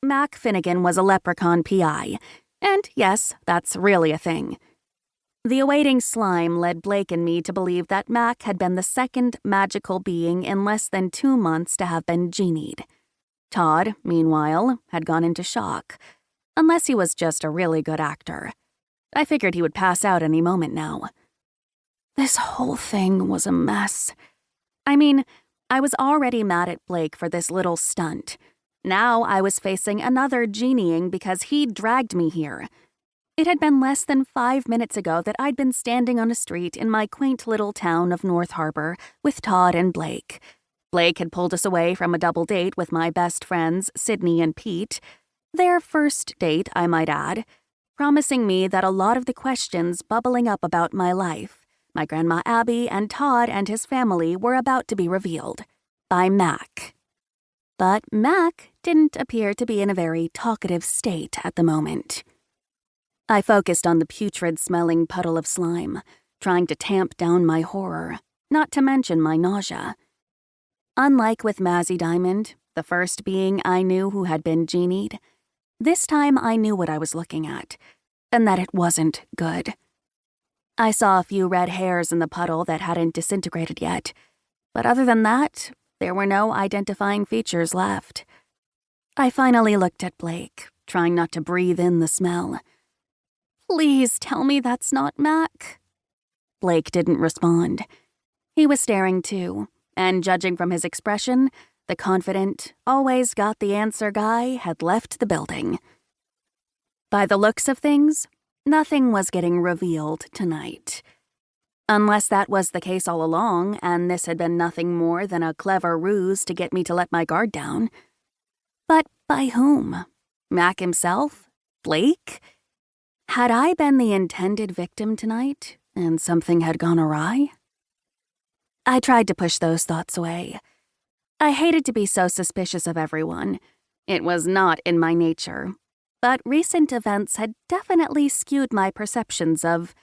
Mac Finnegan was a leprechaun PI, and yes, that's really a thing. The awaiting slime led Blake and me to believe that Mac had been the second magical being in less than 2 months to have been genied. Todd, meanwhile, had gone into shock, unless he was just a really good actor. I figured he would pass out any moment now. This whole thing was a mess. I mean, I was already mad at Blake for this little stunt. Now I was facing another genieing because he dragged me here. It had been less than 5 minutes ago that I'd been standing on a street in my quaint little town of North Harbor with Todd and Blake. Blake had pulled us away from a double date with my best friends, Sydney and Pete. Their first date, I might add, promising me that a lot of the questions bubbling up about my life, my Grandma Abby, and Todd and his family were about to be revealed by Mac. But Mac didn't appear to be in a very talkative state at the moment. I focused on the putrid-smelling puddle of slime, trying to tamp down my horror, not to mention my nausea. Unlike with Mazzy Diamond, the first being I knew who had been genied, this time I knew what I was looking at, and that it wasn't good. I saw a few red hairs in the puddle that hadn't disintegrated yet, but other than that, there were no identifying features left. I finally looked at Blake, trying not to breathe in the smell. "Please tell me that's not Mac." Blake didn't respond. He was staring too, and judging from his expression, the confident, always got the answer guy had left the building. By the looks of things, nothing was getting revealed tonight. Unless that was the case all along, and this had been nothing more than a clever ruse to get me to let my guard down. But by whom? Mac himself? Blake? Had I been the intended victim tonight, and something had gone awry? I tried to push those thoughts away. I hated to be so suspicious of everyone. It was not in my nature. But recent events had definitely skewed my perceptions of,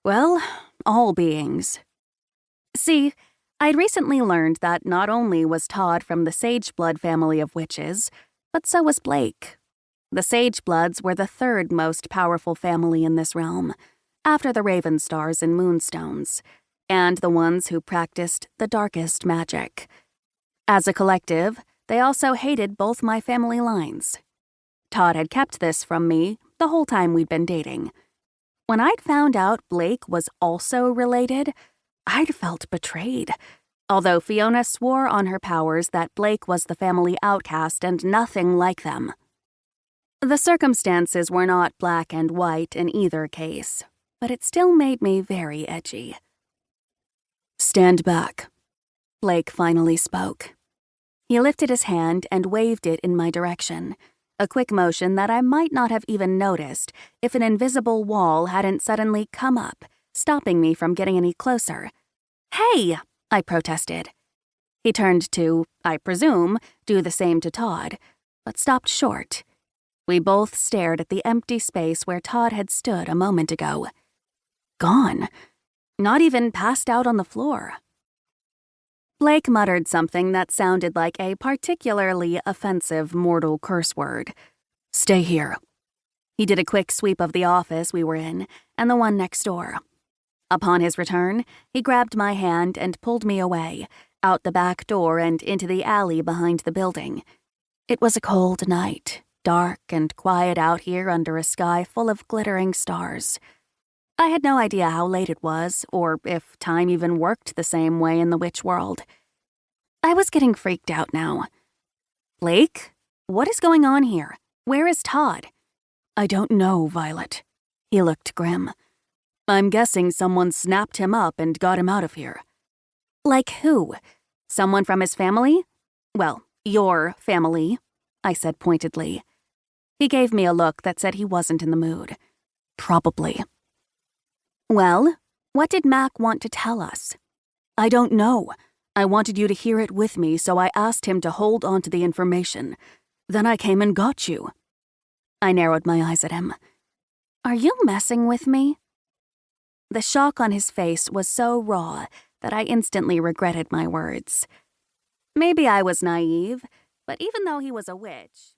well, all beings. See, I'd recently learned that not only was Todd from the Sageblood family of witches, but so was Blake. The Sagebloods were the third most powerful family in this realm, after the Ravenstars and Moonstones, and the ones who practiced the darkest magic. As a collective, they also hated both my family lines. Todd had kept this from me the whole time we'd been dating. When I'd found out Blake was also related, I'd felt betrayed, although Fiona swore on her powers that Blake was the family outcast and nothing like them. The circumstances were not black and white in either case, but it still made me very edgy. "Stand back," Blake finally spoke. He lifted his hand and waved it in my direction, a quick motion that I might not have even noticed if an invisible wall hadn't suddenly come up, stopping me from getting any closer. "Hey!" I protested. He turned to, I presume, do the same to Todd, but stopped short. We both stared at the empty space where Todd had stood a moment ago. Gone. Not even passed out on the floor. Blake muttered something that sounded like a particularly offensive mortal curse word. "Stay here." He did a quick sweep of the office we were in and the one next door. Upon his return, he grabbed my hand and pulled me away, out the back door and into the alley behind the building. It was a cold night, dark and quiet out here under a sky full of glittering stars. I had no idea how late it was, or if time even worked the same way in the witch world. I was getting freaked out now. "Blake? What is going on here? Where is Todd?" "I don't know, Violet." He looked grim. "I'm guessing someone snapped him up and got him out of here." "Like who? Someone from his family?" "Well, your family," I said pointedly. He gave me a look that said he wasn't in the mood. "Probably." "Well, what did Mac want to tell us?" "I don't know. I wanted you to hear it with me, so I asked him to hold on to the information. Then I came and got you." I narrowed my eyes at him. "Are you messing with me?" The shock on his face was so raw that I instantly regretted my words. Maybe I was naive, but even though he was a witch,